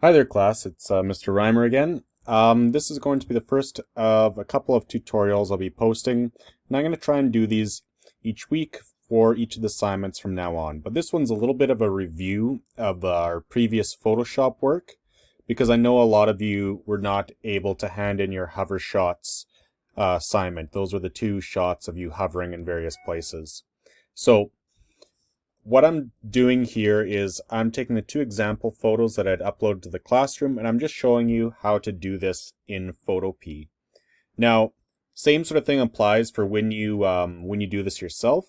Hi there, class. It's Mr. Reimer again. This is going to be the first of a couple of tutorials I'll be posting, and I'm going to try and do these each week for each of the assignments from now on. But this one's a little bit of a review of our previous Photoshop work, because I know a lot of you were not able to hand in your hover shots assignment. Those were the two shots of you hovering in various places. So what I'm doing here is I'm taking the two example photos that I'd uploaded to the classroom, and I'm just showing you how to do this in Photopea. Now, same sort of thing applies for when you do this yourself.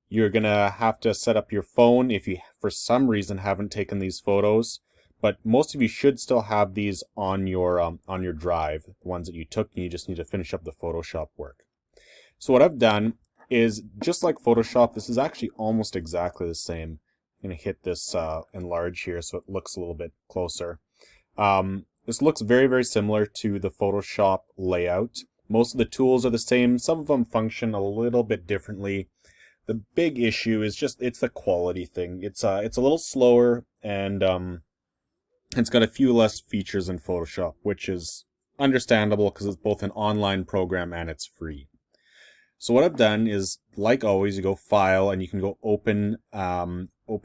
You're gonna have to set up your phone if you, for some reason, haven't taken these photos. But most of you should still have these on your drive, the ones that you took, and you just need to finish up the Photoshop work. So what I've done is, just like Photoshop, this is actually almost exactly the same. I'm going to hit this enlarge here so it looks a little bit closer. This looks very, very similar to the Photoshop layout. Most of the tools are the same. Some of them function a little bit differently. The big issue is just it's the quality thing. It's a little slower, and it's got a few less features in Photoshop, which is understandable because it's both an online program and it's free. So what I've done is, like always, you go File and you can go Open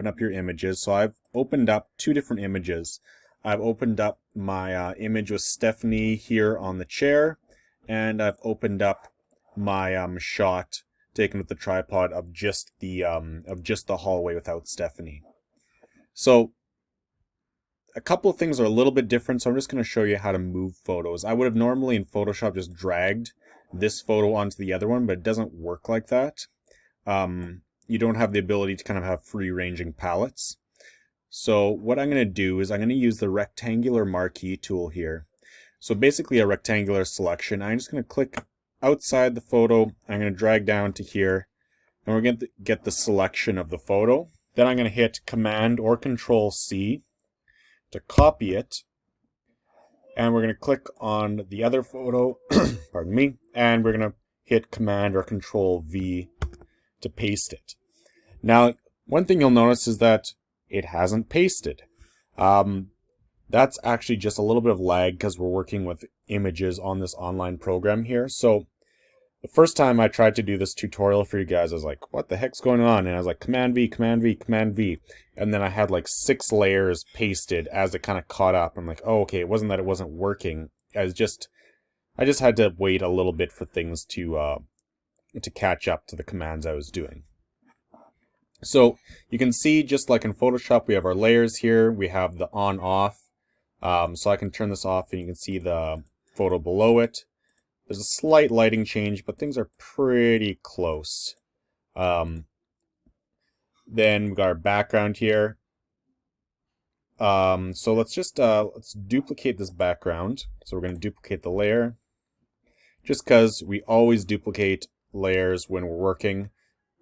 up your images. So I've opened up two different images. I've opened up my image with Stephanie here on the chair, and I've opened up my shot taken with the tripod of just the hallway without Stephanie. So a couple of things are a little bit different, so I'm just going to show you how to move photos. I would have normally in Photoshop just dragged this photo onto the other one, but it doesn't work like that. You don't have the ability to kind of have free-ranging palettes. So what I'm going to do is I'm going to use the rectangular marquee tool here. So basically a rectangular selection. I'm just going to click outside the photo. I'm going to drag down to here, and we're going to get the selection of the photo. Then I'm going to hit Command or Control C to copy it. And we're going to click on the other photo, pardon me, and we're going to hit Command or Control V to paste it. Now, one thing you'll notice is that it hasn't pasted. That's actually just a little bit of lag because we're working with images on this online program here. So the first time I tried to do this tutorial for you guys, I was like, what the heck's going on? And I was like, Command V, Command V, Command V. And then I had like 6 layers pasted as it kind of caught up. I'm like, oh, okay, it wasn't that it wasn't working. I just had to wait a little bit for things to catch up to the commands I was doing. So you can see, just like in Photoshop, we have our layers here. We have the on-off. So I can turn this off and you can see the photo below it. There's a slight lighting change, but things are pretty close. Then we've got our background here. So let's duplicate this background. So we're going to duplicate the layer, just because we always duplicate layers when we're working.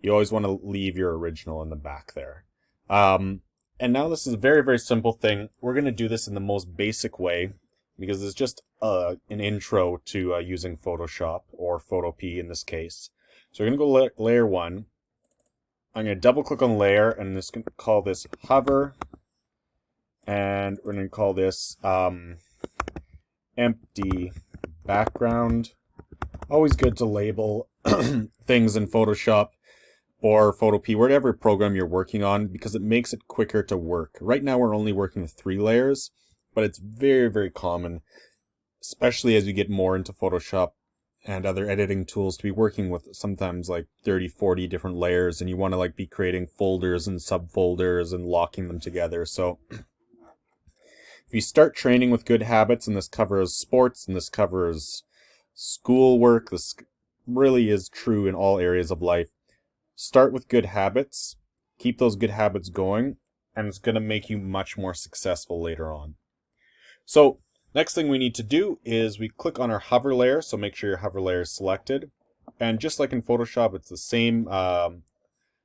You always want to leave your original in the back there. And now this is a very, very simple thing. We're going to do this in the most basic way, because it's just an intro to using Photoshop, or Photopea in this case. So we're going to go layer 1. I'm going to double click on layer, and I'm just going to call this hover, and we're going to call this empty background. Always good to label things in Photoshop or Photopea, whatever program you're working on, because it makes it quicker to work. Right now we're only working with 3 layers, but it's very, very common, especially as you get more into Photoshop and other editing tools, to be working with sometimes like 30, 40 different layers, and you want to like be creating folders and subfolders and locking them together. So if you start training with good habits, and this covers sports and this covers schoolwork, this really is true in all areas of life. Start with good habits, keep those good habits going, and it's going to make you much more successful later on. So next thing we need to do is we click on our hover layer, so make sure your hover layer is selected. And just like in Photoshop, it's the same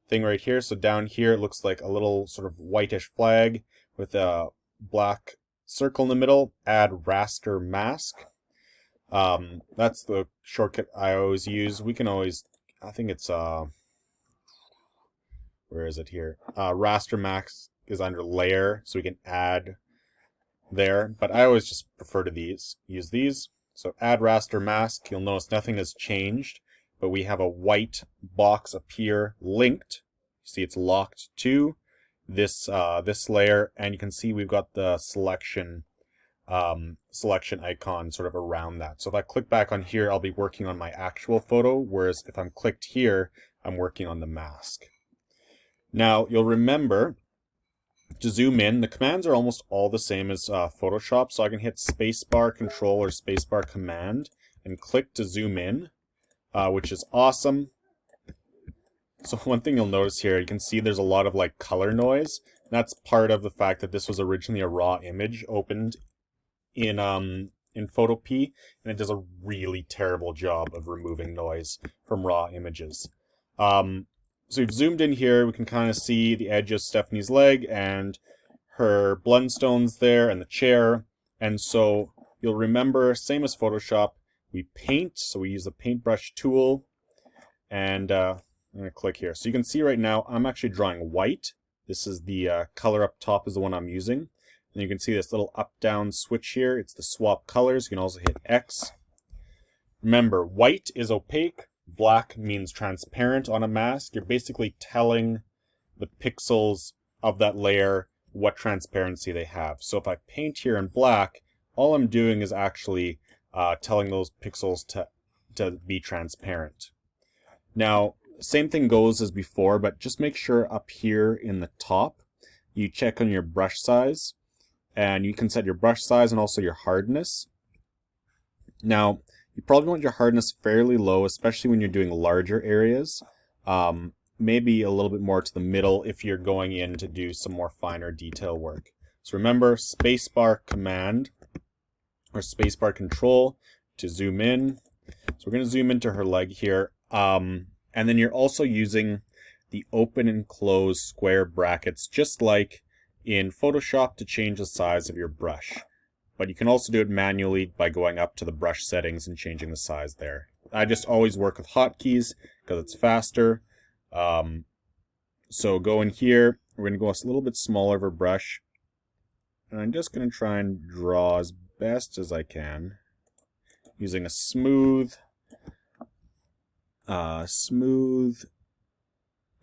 thing right here. So down here it looks like a little sort of whitish flag with a black circle in the middle. Add Raster Mask. That's the shortcut I always use. We can always, I think it's where is it here? Raster Mask is under layer, so we can add there, but I always just prefer to use these. So add raster mask, you'll notice nothing has changed, but we have a white box appear linked. See, it's locked to this this layer, and you can see we've got the selection icon sort of around that. So if I click back on here, I'll be working on my actual photo, whereas if I'm clicked here, I'm working on the mask. Now, you'll remember to zoom in, the commands are almost all the same as Photoshop, so I can hit spacebar control or spacebar command and click to zoom in, which is awesome. So one thing you'll notice here, you can see there's a lot of like color noise. That's part of the fact that this was originally a raw image opened in Photopea, and it does a really terrible job of removing noise from raw images. So we've zoomed in here, we can kind of see the edge of Stephanie's leg and her blundstones there and the chair. And so you'll remember, same as Photoshop, we paint, so we use the Paintbrush Tool. And I'm going to click here. So you can see right now, I'm actually drawing white. This is the color up top is the one I'm using. And you can see this little up-down switch here. It's the swap colors. You can also hit X. Remember, white is opaque. Black means transparent on a mask. You're basically telling the pixels of that layer what transparency they have. So if I paint here in black, all I'm doing is actually telling those pixels to be transparent. Now, same thing goes as before, but just make sure up here in the top, you check on your brush size, and you can set your brush size and also your hardness. Now, you probably want your hardness fairly low, especially when you're doing larger areas. Maybe a little bit more to the middle if you're going in to do some more finer detail work. So remember, spacebar command or spacebar control to zoom in. So we're going to zoom into her leg here. And then you're also using the open and close square brackets, just like in Photoshop, to change the size of your brush. But you can also do it manually by going up to the brush settings and changing the size there. I just always work with hotkeys because it's faster. So go in here, we're going to go a little bit smaller of a brush. And I'm just going to try and draw as best as I can using a smooth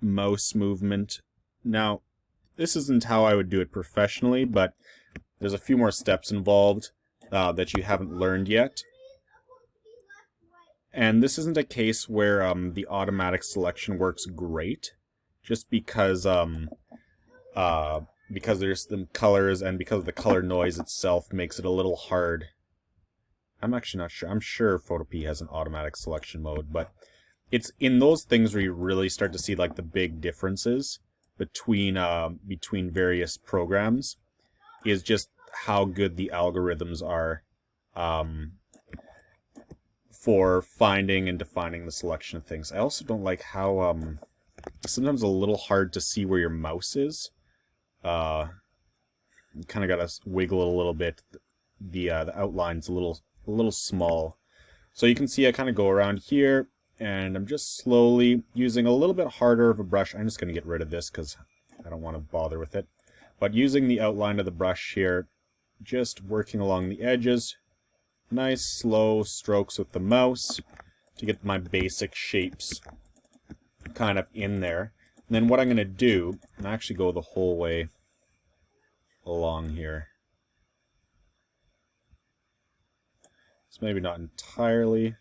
mouse movement. Now, this isn't how I would do it professionally, but there's a few more steps involved that you haven't learned yet. And this isn't a case where the automatic selection works great, just because there's the colors and because the color noise itself makes it a little hard. I'm actually not sure. I'm sure Photopea has an automatic selection mode, but it's in those things where you really start to see like the big differences between various programs, is just how good the algorithms are for finding and defining the selection of things. I also don't like how sometimes a little hard to see where your mouse is. You kind of got to wiggle it a little bit. The outline's a little small. So you can see I kind of go around here, and I'm just slowly using a little bit harder of a brush. I'm just going to get rid of this because I don't want to bother with it. But using the outline of the brush here, just working along the edges, nice slow strokes with the mouse to get my basic shapes kind of in there. And then what I'm going to do, and actually go the whole way along here. It's maybe not entirely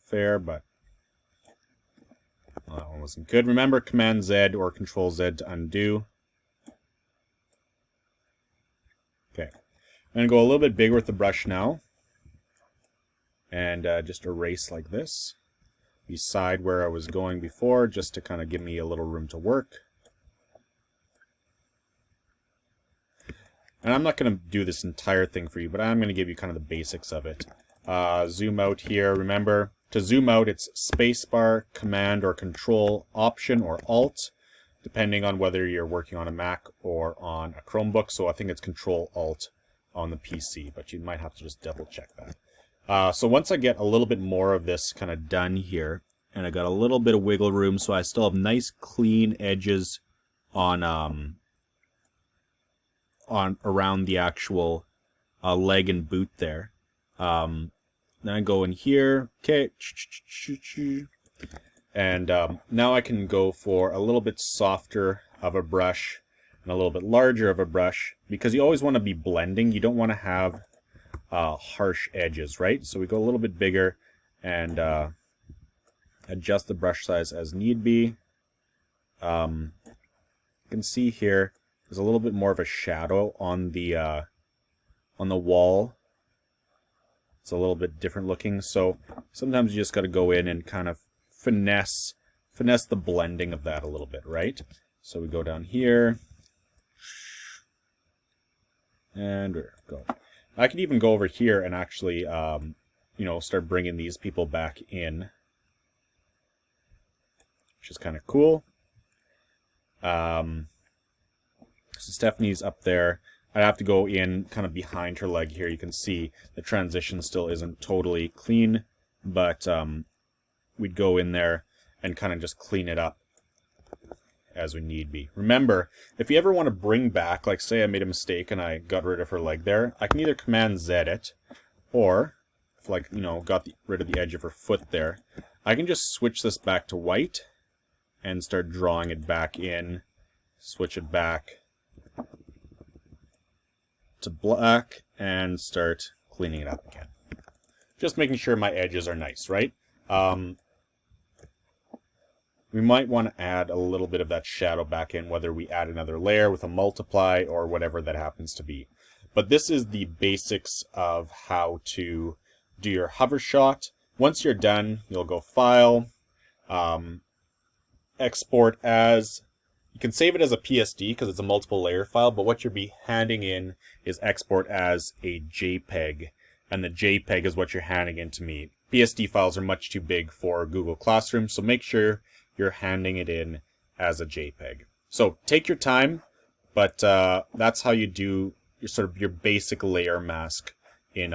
fair, but well, that one wasn't good. Remember Command Z or Control Z to undo. Okay, I'm going to go a little bit bigger with the brush now, and just erase like this, beside where I was going before, just to kind of give me a little room to work. And I'm not going to do this entire thing for you, but I'm going to give you kind of the basics of it. Zoom out here. Remember, to zoom out, it's spacebar, Command or Control, Option or Alt, depending on whether you're working on a Mac or on a Chromebook. So I think it's Control Alt on the PC, but you might have to just double check that. So once I get a little bit more of this kind of done here, and I got a little bit of wiggle room, so I still have nice clean edges on around the actual leg and boot there. Then I go in here, okay, and now I can go for a little bit softer of a brush and a little bit larger of a brush, because you always want to be blending. You don't want to have harsh edges, right? So we go a little bit bigger and adjust the brush size as need be. You can see here there's a little bit more of a shadow on the wall. It's a little bit different looking, so sometimes you just got to go in and kind of finesse the blending of that a little bit, right? So we go down here, and go. I could even go over here and actually, you know, start bringing these people back in, which is kind of cool. So Stephanie's up there. I have to go in kind of behind her leg here. You can see the transition still isn't totally clean, but we'd go in there and kind of just clean it up as we need be. Remember, if you ever want to bring back, like say I made a mistake and I got rid of her leg there, I can either Command Z it, or if like, you know, got rid of the edge of her foot there, I can just switch this back to white and start drawing it back in, switch it back to black, and start cleaning it up again. Just making sure my edges are nice, right? We might want to add a little bit of that shadow back in, whether we add another layer with a multiply or whatever that happens to be. But this is the basics of how to do your hover shot. Once you're done, you'll go File, Export As. You can save it as a PSD because it's a multiple layer file, but what you'll be handing in is export as a JPEG, and the JPEG is what you're handing in to me. PSD files are much too big for Google Classroom, so make sure you're handing it in as a JPEG. So take your time, but that's how you do your sort of your basic layer mask in